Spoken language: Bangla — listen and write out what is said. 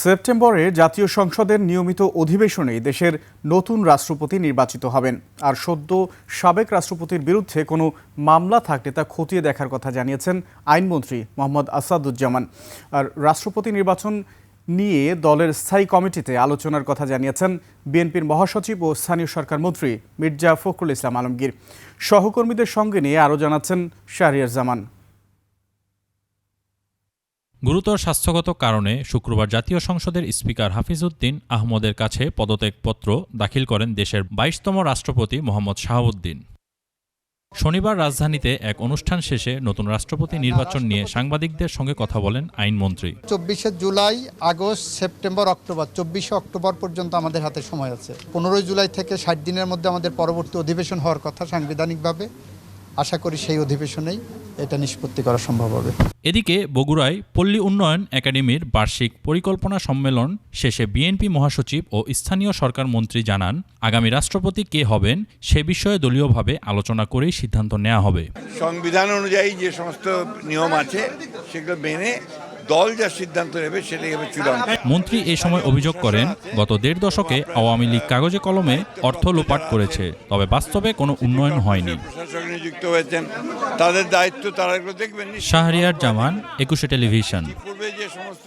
সেপ্টেম্বরে জাতীয় সংসদের নিয়মিত অধিবেশনে দেশের নতুন রাষ্ট্রপতি নির্বাচিত হবেন। আর সদ্য সাবেক রাষ্ট্রপতির বিরুদ্ধে কোনো মামলা থাকলে তা খতিয়ে দেখার কথা জানিয়েছেন আইনমন্ত্রী মোহাম্মদ আসাদুজ্জামান। আর রাষ্ট্রপতি নির্বাচন নিয়ে দলের স্থায়ী কমিটিতে আলোচনার কথা জানিয়েছেন বিএনপির মহাসচিব ও স্থানীয় সরকার মন্ত্রী মির্জা ফখরুল ইসলাম আলমগীর। সহকর্মীদের সঙ্গে নিয়ে আরও জানাচ্ছেন শাহরিয়ার জামান। গুরুতর স্বাস্থ্যগত কারণে শুক্রবার জাতীয় সংসদের স্পিকার হাফিজউদ্দিন আহমদের কাছে পদত্যাগপত্র দাখিল করেন দেশের ২২তম রাষ্ট্রপতি মোহাম্মদ শাহাবুদ্দিন। শনিবার রাজধানীতে এক অনুষ্ঠান শেষে নতুন রাষ্ট্রপতি নির্বাচন নিয়ে সাংবাদিকদের সঙ্গে কথা বলেন আইনমন্ত্রী। ২৪ July, August, September, October, ২৪ October পর্যন্ত আমাদের হাতে সময় আছে। ১৫ জুলাই থেকে ৬০ দিনের মধ্যে আমাদের পরবর্তী অধিবেশন হওয়ার কথা সাংবিধানিকভাবে। আশা করি সেই অধিবেশনেই এটা নিষ্পত্তি করা সম্ভব হবে। এদিকে বগুড়ায় পল্লী উন্নয়ন একাডেমির বার্ষিক পরিকল্পনা সম্মেলন শেষে বিএনপি মহাসচিব ও স্থানীয় সরকার মন্ত্রী জানান, আগামী রাষ্ট্রপতি কে হবেন সে বিষয়ে দলীয়ভাবে আলোচনা করেই সিদ্ধান্ত নেওয়া হবে। সংবিধান অনুযায়ী যে সমস্ত নিয়ম আছে সেগুলো মেনে দল যা সিদ্ধান্ত নেবে সেটাই হবে চূড়ান্ত। মন্ত্রী এই সময় অভিযোগ করেন, গত ১.৫ দশকে আওয়ামী লীগ কাগজে কলমে অর্থ লোপাট করেছে, তবে বাস্তবে কোনো উন্নয়ন হয়নি। প্রশাসক নিযুক্ত হয়েছেন, তাদের দায়িত্ব তারা এগুলো দেখবেন। শাহরিয়ার জামান, ২১ টেলিভিশন। পূর্বে যে সমস্ত